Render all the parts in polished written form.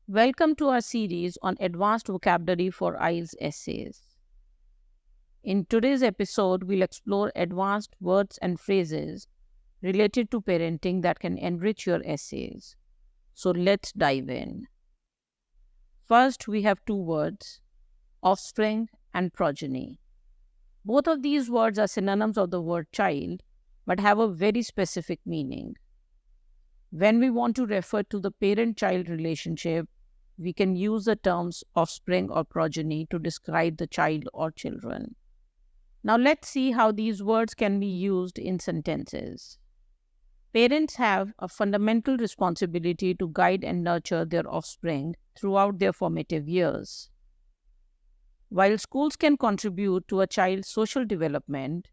Welcome to our series on advanced vocabulary for IELTS essays. In today's episode, we'll explore advanced words and phrases related to parenting that can enrich your essays. So let's dive in. First, we have two words, offspring and progeny. Both of these words are synonyms of the word child, but have a very specific meaning. When we want to refer to the parent-child relationship, we can use the terms offspring or progeny to describe the child or children. Now let's see how these words can be used in sentences. Parents have a fundamental responsibility to guide and nurture their offspring throughout their formative years. While schools can contribute to a child's social development,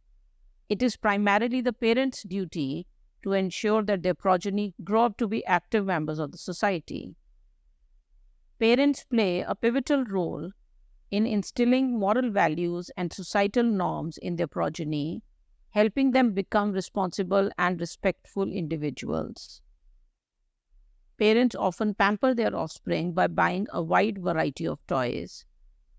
it is primarily the parents' duty to ensure that their progeny grow up to be active members of the society. Parents play a pivotal role in instilling moral values and societal norms in their progeny, helping them become responsible and respectful individuals. Parents often pamper their offspring by buying a wide variety of toys.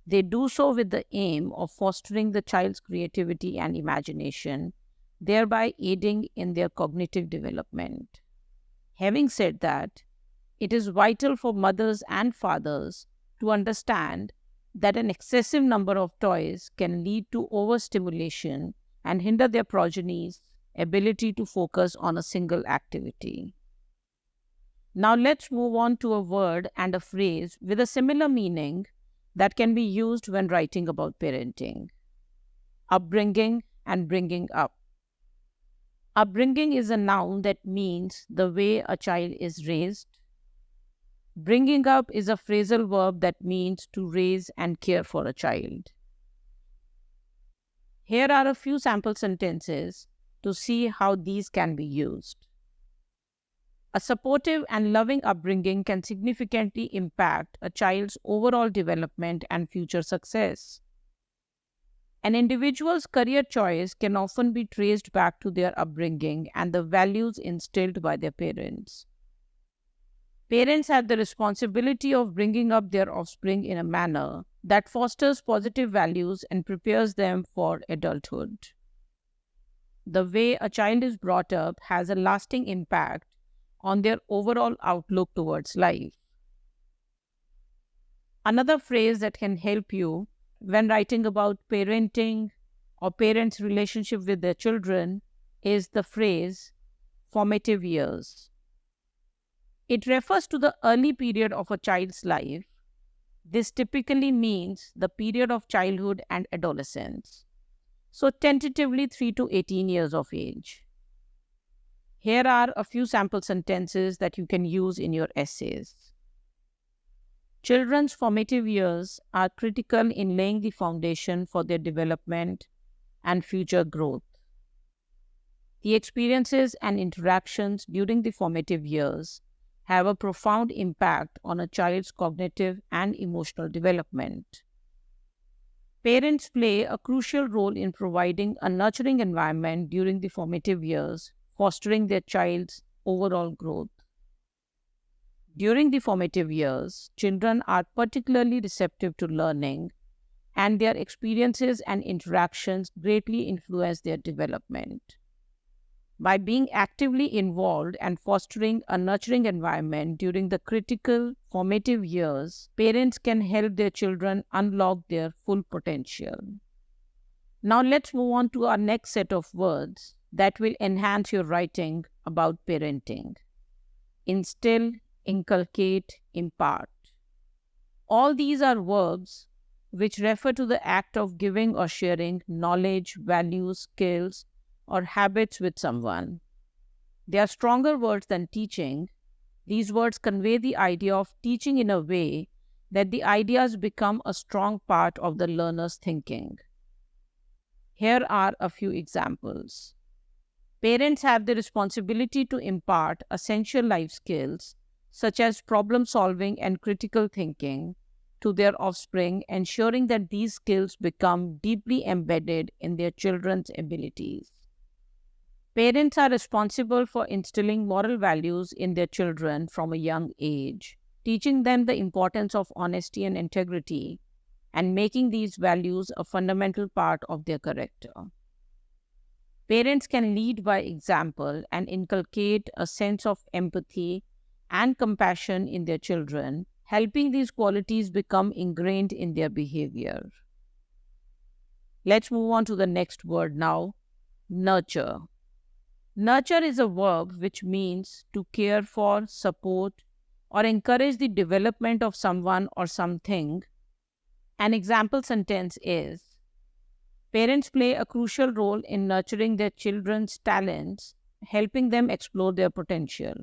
They do so with the aim of fostering the child's creativity and imagination, thereby aiding in their cognitive development. Having said that, it is vital for mothers and fathers to understand that an excessive number of toys can lead to overstimulation and hinder their progeny's ability to focus on a single activity. Now let's move on to a word and a phrase with a similar meaning that can be used when writing about parenting. Upbringing and bringing up. Upbringing is a noun that means the way a child is raised. Bringing up is a phrasal verb that means to raise and care for a child. Here are a few sample sentences to see how these can be used. A supportive and loving upbringing can significantly impact a child's overall development and future success. An individual's career choice can often be traced back to their upbringing and the values instilled by their parents. Parents have the responsibility of bringing up their offspring in a manner that fosters positive values and prepares them for adulthood. The way a child is brought up has a lasting impact on their overall outlook towards life. Another phrase that can help you when writing about parenting or parents' relationship with their children is the phrase formative years. It refers to the early period of a child's life. This typically means the period of childhood and adolescence, so tentatively 3 to 18 years of age. Here are a few sample sentences that you can use in your essays. Children's formative years are critical in laying the foundation for their development and future growth. The experiences and interactions during the formative years have a profound impact on a child's cognitive and emotional development. Parents play a crucial role in providing a nurturing environment during the formative years, fostering their child's overall growth. During the formative years, children are particularly receptive to learning, and their experiences and interactions greatly influence their development. By being actively involved and fostering a nurturing environment during the critical formative years, parents can help their children unlock their full potential. Now let's move on to our next set of words that will enhance your writing about parenting. Instill, inculcate, impart. All these are verbs which refer to the act of giving or sharing knowledge, values, skills, or habits with someone. They are stronger words than teaching. These words convey the idea of teaching in a way that the ideas become a strong part of the learner's thinking. Here are a few examples. Parents have the responsibility to impart essential life skills such as problem solving and critical thinking to their offspring, ensuring that these skills become deeply embedded in their children's abilities. Parents are responsible for instilling moral values in their children from a young age. teaching them the importance of honesty and integrity, and making these values a fundamental part of their character. Parents can lead by example and inculcate a sense of empathy and compassion in their children, helping these qualities become ingrained in their behavior. Let's move on to the next word now, nurture. Nurture is a verb which means to care for, support, or encourage the development of someone or something. An example sentence is, parents play a crucial role in nurturing their children's talents, helping them explore their potential.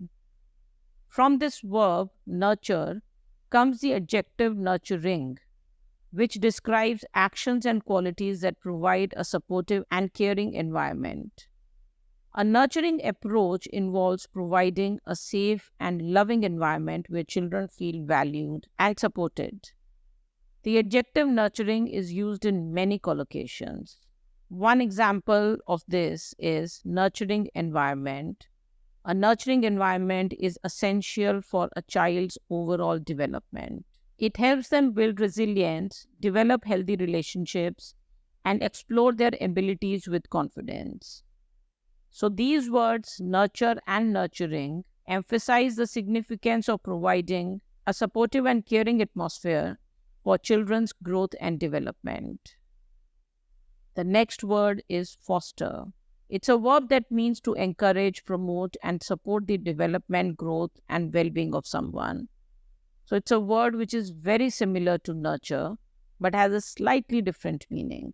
From this verb, nurture, comes the adjective nurturing, which describes actions and qualities that provide a supportive and caring environment. A nurturing approach involves providing a safe and loving environment where children feel valued and supported. The adjective nurturing is used in many collocations. One example of this is nurturing environment. A nurturing environment is essential for a child's overall development. It helps them build resilience, develop healthy relationships, and explore their abilities with confidence. So these words, nurture and nurturing, emphasize the significance of providing a supportive and caring atmosphere for children's growth and development. The next word is foster. It's a verb that means to encourage, promote, and support the development, growth, and well-being of someone. So it's a word which is very similar to nurture, but has a slightly different meaning.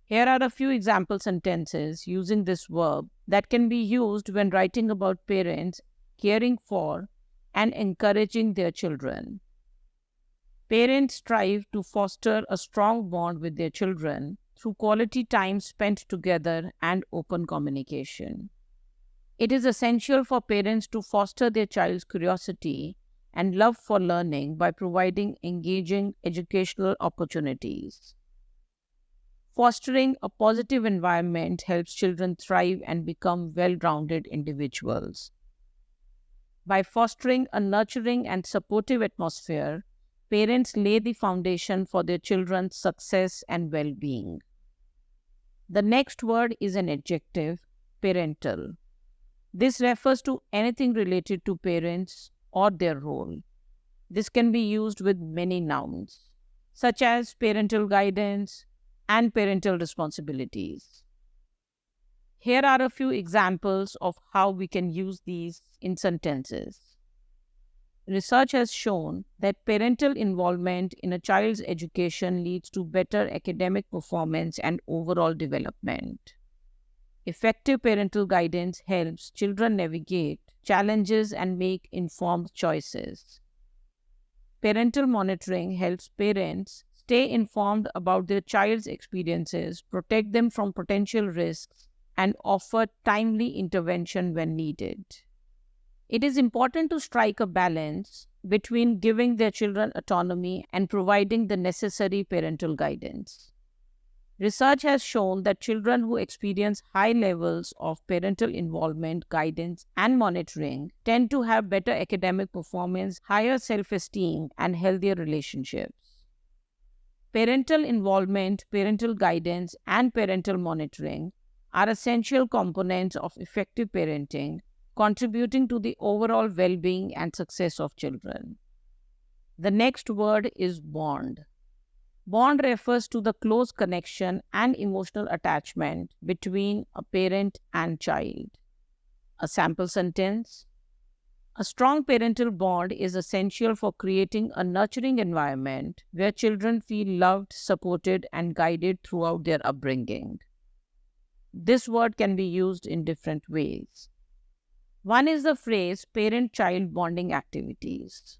Here are a few example sentences using this verb that can be used when writing about parents caring for and encouraging their children. Parents strive to foster a strong bond with their children through quality time spent together and open communication. It is essential for parents to foster their child's curiosity and love for learning by providing engaging educational opportunities. Fostering a positive environment helps children thrive and become well-rounded individuals. By fostering a nurturing and supportive atmosphere, parents lay the foundation for their children's success and well-being. The next word is an adjective, parental. This refers to anything related to parents or their role. This can be used with many nouns, such as parental guidance and parental responsibilities. Here are a few examples of how we can use these in sentences. Research has shown that parental involvement in a child's education leads to better academic performance and overall development. Effective parental guidance helps children navigate challenges and make informed choices. Parental monitoring helps parents stay informed about their child's experiences, protect them from potential risks, and offer timely intervention when needed. It is important to strike a balance between giving their children autonomy and providing the necessary parental guidance. Research has shown that children who experience high levels of parental involvement, guidance, and monitoring tend to have better academic performance, higher self-esteem, and healthier relationships. Parental involvement, parental guidance, and parental monitoring are essential components of effective parenting, contributing to the overall well-being and success of children. The next word is bond. Bond refers to the close connection and emotional attachment between a parent and child. A sample sentence: a strong parental bond is essential for creating a nurturing environment where children feel loved, supported, and guided throughout their upbringing. This word can be used in different ways. One is the phrase parent-child bonding activities.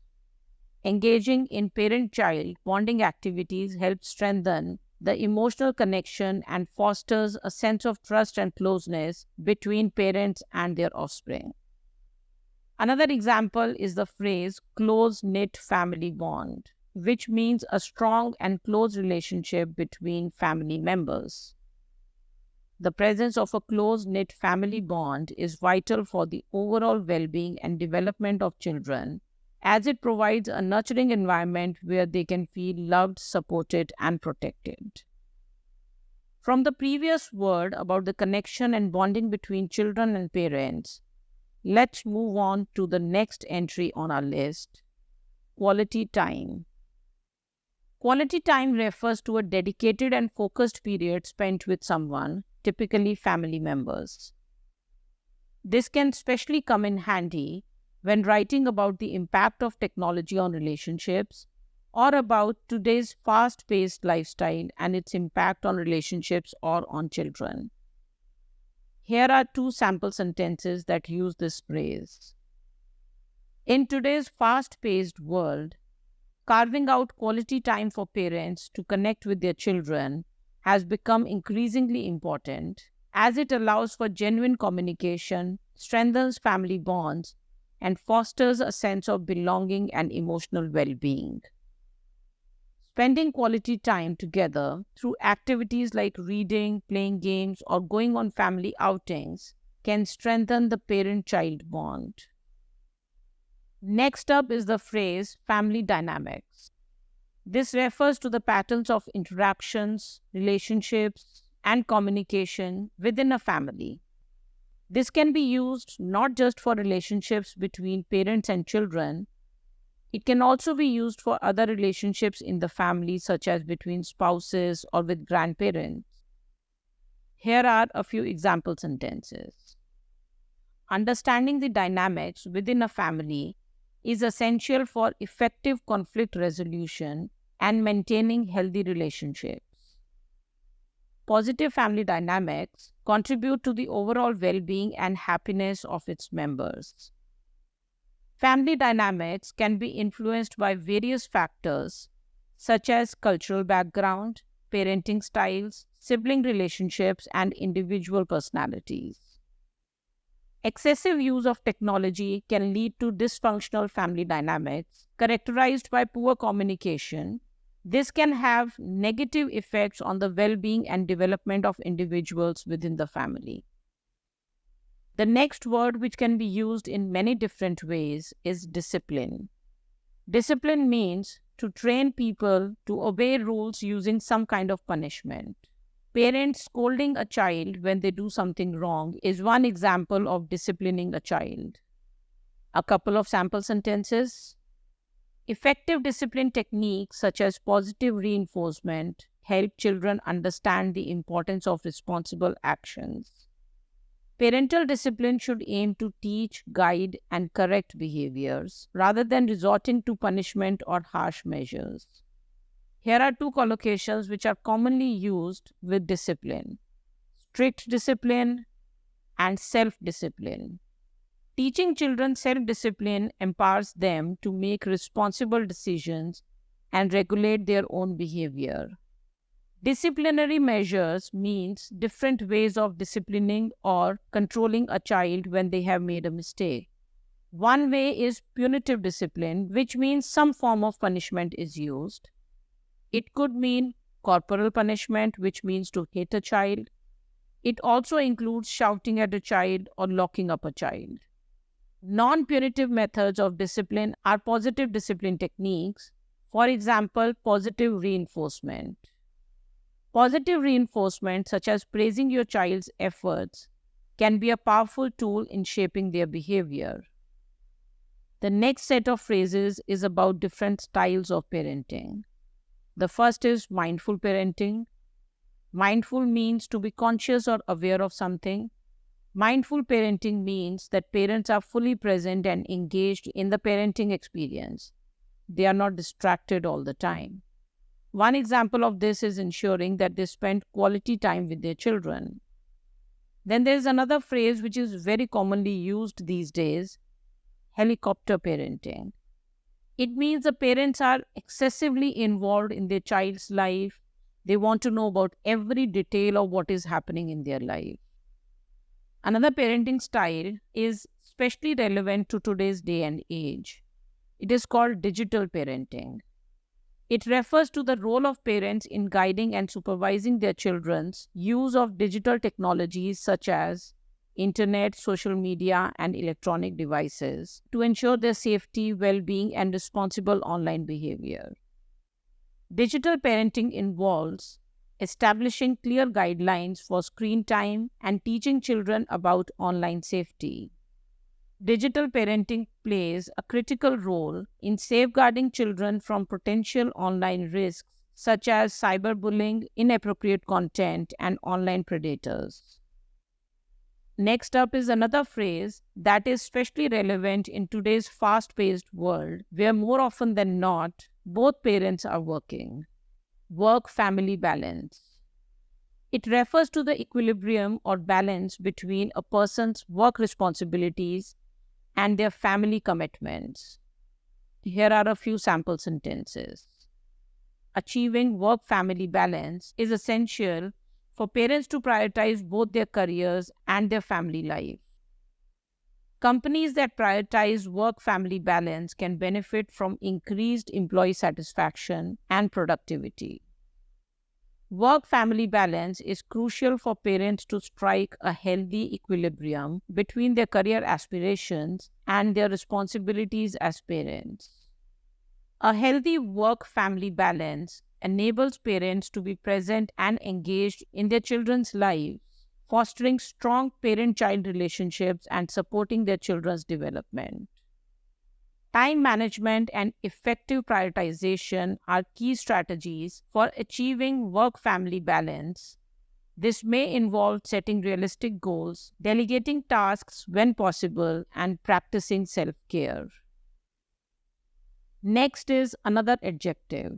Engaging in parent-child bonding activities helps strengthen the emotional connection and fosters a sense of trust and closeness between parents and their offspring. Another example is the phrase close-knit family bond, which means a strong and close relationship between family members. The presence of a close-knit family bond is vital for the overall well-being and development of children, as it provides a nurturing environment where they can feel loved, supported, and protected. From the previous word about the connection and bonding between children and parents, let's move on to the next entry on our list: quality time. Quality time refers to a dedicated and focused period spent with someone, typically family members. This can especially come in handy when writing about the impact of technology on relationships or about today's fast-paced lifestyle and its impact on relationships or on children. Here are two sample sentences that use this phrase. In today's fast-paced world, carving out quality time for parents to connect with their children has become increasingly important as it allows for genuine communication, strengthens family bonds, and fosters a sense of belonging and emotional well-being. Spending quality time together through activities like reading, playing games, or going on family outings can strengthen the parent-child bond. Next up is the phrase family dynamics. This refers to the patterns of interactions, relationships, and communication within a family. This can be used not just for relationships between parents and children, it can also be used for other relationships in the family, such as between spouses or with grandparents. Here are a few example sentences. Understanding the dynamics within a family is essential for effective conflict resolution and maintaining healthy relationships. Positive family dynamics contribute to the overall well-being and happiness of its members. Family dynamics can be influenced by various factors such as cultural background, parenting styles, sibling relationships, and individual personalities. Excessive use of technology can lead to dysfunctional family dynamics characterized by poor communication. This can have negative effects on the well-being and development of individuals within the family. The next word, which can be used in many different ways, is discipline. Discipline means to train people to obey rules using some kind of punishment. Parents scolding a child when they do something wrong is one example of disciplining a child. A couple of sample sentences. Effective discipline techniques such as positive reinforcement help children understand the importance of responsible actions. Parental discipline should aim to teach, guide, and correct behaviors rather than resorting to punishment or harsh measures. Here are two collocations which are commonly used with discipline: strict discipline and self-discipline. Teaching children self-discipline empowers them to make responsible decisions and regulate their own behavior. Disciplinary measures means different ways of disciplining or controlling a child when they have made a mistake. One way is punitive discipline, which means some form of punishment is used. It could mean corporal punishment, which means to hit a child. It also includes shouting at a child or locking up a child. Non-punitive methods of discipline are positive discipline techniques. For example, positive reinforcement. Positive reinforcement, such as praising your child's efforts, can be a powerful tool in shaping their behavior. The next set of phrases is about different styles of parenting. The first is mindful parenting. Mindful means to be conscious or aware of something. Mindful parenting means that parents are fully present and engaged in the parenting experience. They are not distracted all the time. One example of this is ensuring that they spend quality time with their children. Then there is another phrase which is very commonly used these days: helicopter parenting. It means the parents are excessively involved in their child's life. They want to know about every detail of what is happening in their life. Another parenting style is especially relevant to today's day and age. It is called digital parenting. It refers to the role of parents in guiding and supervising their children's use of digital technologies such as internet, social media, and electronic devices to ensure their safety, well-being, and responsible online behavior. Digital parenting involves establishing clear guidelines for screen time and teaching children about online safety. Digital parenting plays a critical role in safeguarding children from potential online risks such as cyberbullying, inappropriate content, and online predators. Next up is another phrase that is especially relevant in today's fast-paced world, where more often than not, both parents are working. Work-family balance. It refers to the equilibrium or balance between a person's work responsibilities and their family commitments. Here are a few sample sentences. Achieving work-family balance is essential for parents to prioritize both their careers and their family life. Companies that prioritize work-family balance can benefit from increased employee satisfaction and productivity. Work-family balance is crucial for parents to strike a healthy equilibrium between their career aspirations and their responsibilities as parents. A healthy work-family balance enables parents to be present and engaged in their children's lives, fostering strong parent-child relationships and supporting their children's development. Time management and effective prioritization are key strategies for achieving work-family balance. This may involve setting realistic goals, delegating tasks when possible, and practicing self-care. Next is another adjective.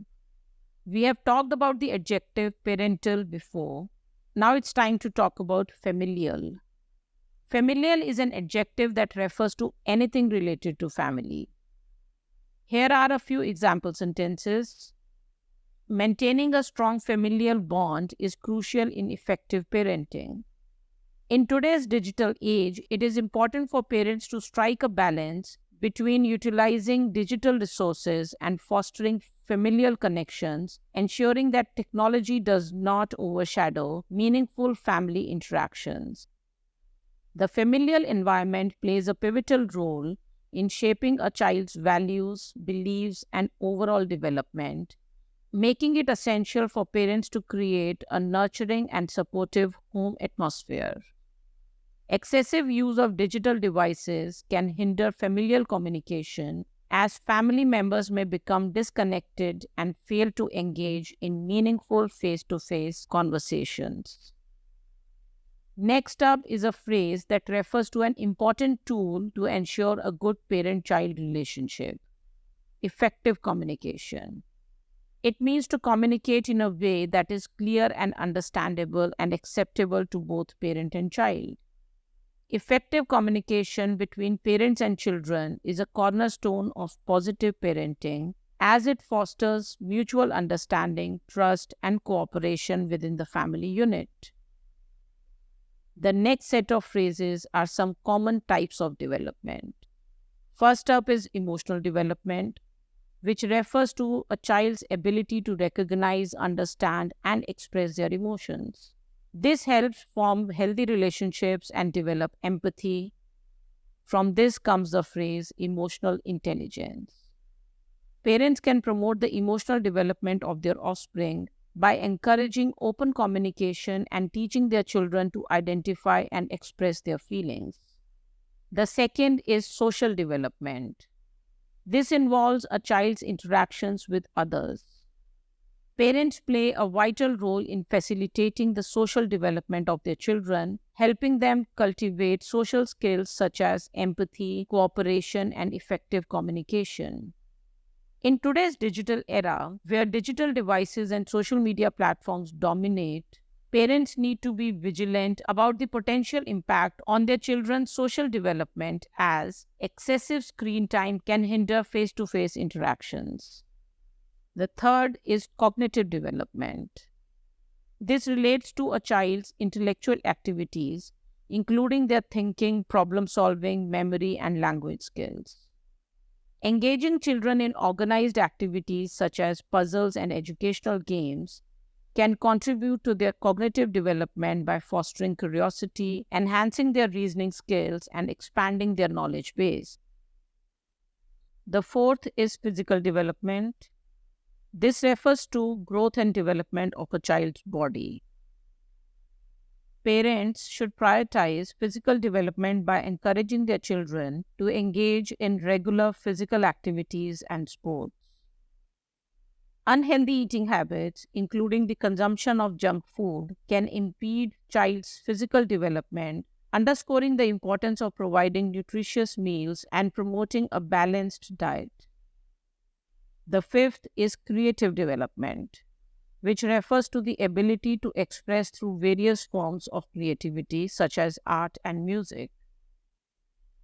We have talked about the adjective parental before. Now it's time to talk about familial. Familial is an adjective that refers to anything related to family. Here are a few example sentences. Maintaining a strong familial bond is crucial in effective parenting. In today's digital age, it is important for parents to strike a balance between utilizing digital resources and fostering familial connections, ensuring that technology does not overshadow meaningful family interactions. The familial environment plays a pivotal role in shaping a child's values, beliefs, and overall development, making it essential for parents to create a nurturing and supportive home atmosphere. Excessive use of digital devices can hinder familial communication, as family members may become disconnected and fail to engage in meaningful face-to-face conversations. Next up is a phrase that refers to an important tool to ensure a good parent-child relationship: effective communication. It means to communicate in a way that is clear and understandable and acceptable to both parent and child. Effective communication between parents and children is a cornerstone of positive parenting, as it fosters mutual understanding, trust, and cooperation within the family unit. The next set of phrases are some common types of development. First up is emotional development, which refers to a child's ability to recognize, understand, and express their emotions. This helps form healthy relationships and develop empathy. From this comes the phrase emotional intelligence. Parents can promote the emotional development of their offspring by encouraging open communication and teaching their children to identify and express their feelings. The second is social development. This involves a child's interactions with others. Parents play a vital role in facilitating the social development of their children, helping them cultivate social skills such as empathy, cooperation, and effective communication. In today's digital era, where digital devices and social media platforms dominate, parents need to be vigilant about the potential impact on their children's social development, as excessive screen time can hinder face-to-face interactions. The third is cognitive development. This relates to a child's intellectual activities, including their thinking, problem-solving, memory, and language skills. Engaging children in organized activities such as puzzles and educational games can contribute to their cognitive development by fostering curiosity, enhancing their reasoning skills, and expanding their knowledge base. The fourth is physical development. This refers to growth and development of a child's body. Parents should prioritize physical development by encouraging their children to engage in regular physical activities and sports. Unhealthy eating habits, including the consumption of junk food, can impede child's physical development, underscoring the importance of providing nutritious meals and promoting a balanced diet. The fifth is creative development, which refers to the ability to express through various forms of creativity, such as art and music.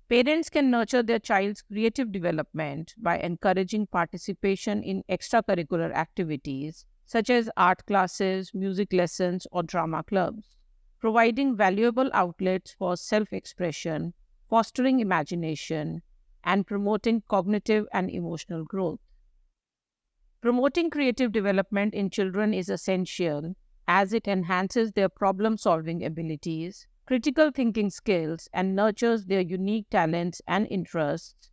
Parents can nurture their child's creative development by encouraging participation in extracurricular activities, such as art classes, music lessons, or drama clubs, providing valuable outlets for self-expression, fostering imagination, and promoting cognitive and emotional growth. Promoting creative development in children is essential as it enhances their problem-solving abilities, critical thinking skills, and nurtures their unique talents and interests.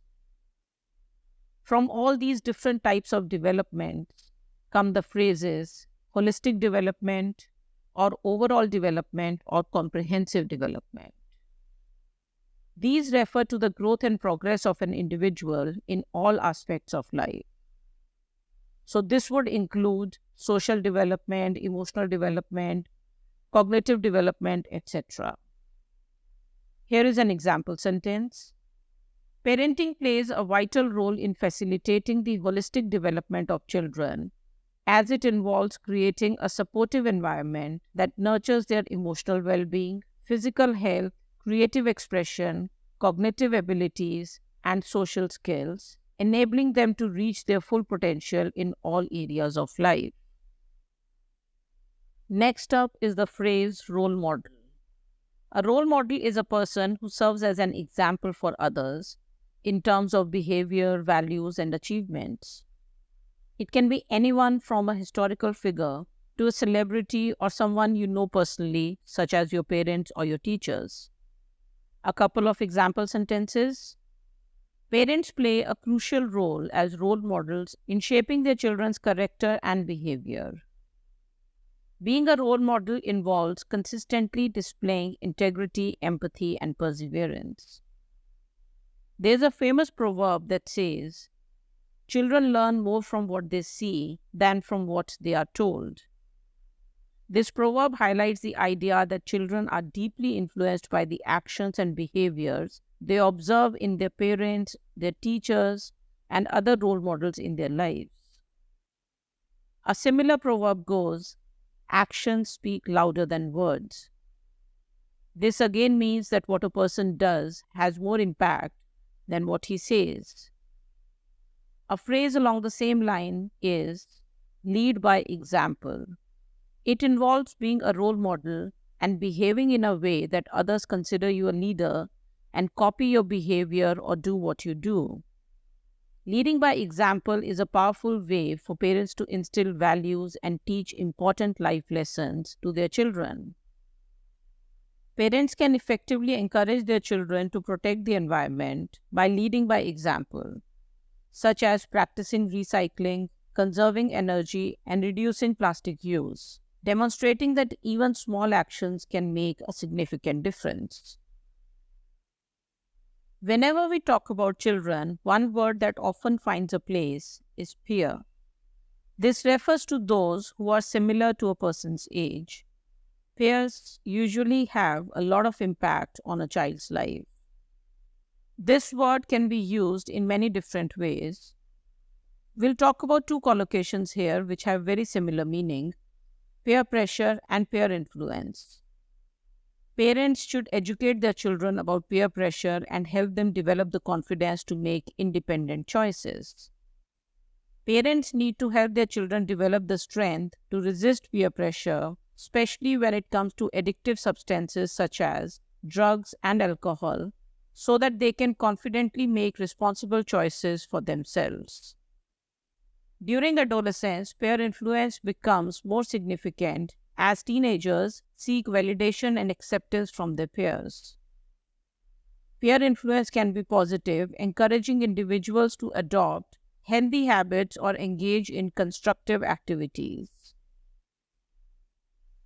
From all these different types of development come the phrases holistic development, or overall development, or comprehensive development. These refer to the growth and progress of an individual in all aspects of life. So this would include social development, emotional development, cognitive development, etc. Here is an example sentence. Parenting plays a vital role in facilitating the holistic development of children, as it involves creating a supportive environment that nurtures their emotional well-being, physical health, creative expression, cognitive abilities, and social skills, enabling them to reach their full potential in all areas of life. Next up is the phrase role model. A role model is a person who serves as an example for others in terms of behavior, values, and achievements. It can be anyone from a historical figure to a celebrity or someone you know personally, such as your parents or your teachers. A couple of example sentences. Parents play a crucial role as role models in shaping their children's character and behavior. Being a role model involves consistently displaying integrity, empathy, and perseverance. There's a famous proverb that says, "Children learn more from what they see than from what they are told." This proverb highlights the idea that children are deeply influenced by the actions and behaviors they observe in their parents, their teachers, and other role models in their lives. A similar proverb goes, "Actions speak louder than words." This again means that what a person does has more impact than what he says. A phrase along the same line is lead by example. It involves being a role model and behaving in a way that others consider you a leader and copy your behavior or do what you do. Leading by example is a powerful way for parents to instill values and teach important life lessons to their children. Parents can effectively encourage their children to protect the environment by leading by example, such as practicing recycling, conserving energy, and reducing plastic use, demonstrating that even small actions can make a significant difference. Whenever we talk about children, one word that often finds a place is peer. This refers to those who are similar to a person's age. Peers usually have a lot of impact on a child's life. This word can be used in many different ways. We'll talk about two collocations here which have very similar meaning: peer pressure and peer influence. Parents should educate their children about peer pressure and help them develop the confidence to make independent choices. Parents need to help their children develop the strength to resist peer pressure, especially when it comes to addictive substances such as drugs and alcohol, so that they can confidently make responsible choices for themselves. During adolescence, peer influence becomes more significant as teenagers seek validation and acceptance from their peers. Peer influence can be positive, encouraging individuals to adopt healthy habits or engage in constructive activities.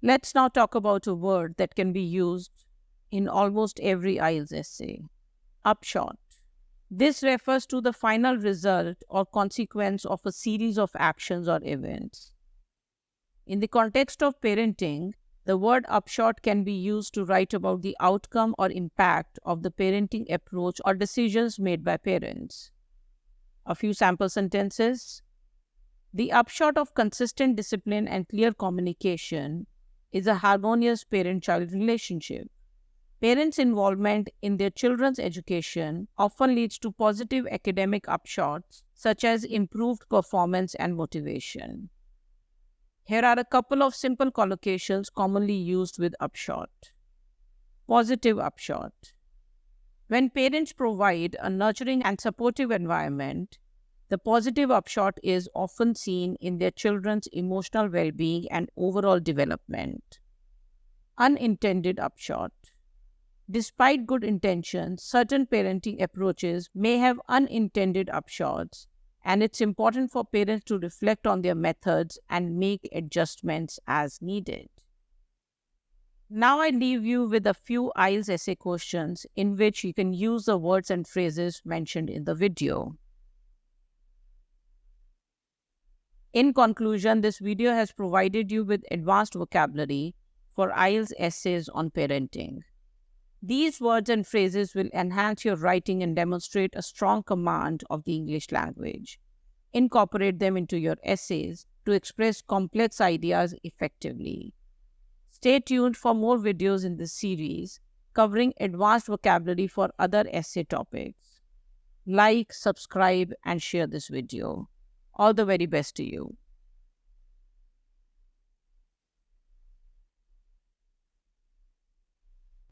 Let's now talk about a word that can be used in almost every IELTS essay: upshot. This refers to the final result or consequence of a series of actions or events. In the context of parenting, the word upshot can be used to write about the outcome or impact of the parenting approach or decisions made by parents. A few sample sentences. The upshot of consistent discipline and clear communication is a harmonious parent-child relationship. Parents' involvement in their children's education often leads to positive academic upshots, such as improved performance and motivation. Here are a couple of simple collocations commonly used with upshot. Positive upshot. When parents provide a nurturing and supportive environment, the positive upshot is often seen in their children's emotional well-being and overall development. Unintended upshot. Despite good intentions, certain parenting approaches may have unintended upshots, and it's important for parents to reflect on their methods and make adjustments as needed. Now I leave you with a few IELTS essay questions in which you can use the words and phrases mentioned in the video. In conclusion, this video has provided you with advanced vocabulary for IELTS essays on parenting. These words and phrases will enhance your writing and demonstrate a strong command of the English language. Incorporate them into your essays to express complex ideas effectively. Stay tuned for more videos in this series covering advanced vocabulary for other essay topics. Like, subscribe, and share this video. All the very best to you.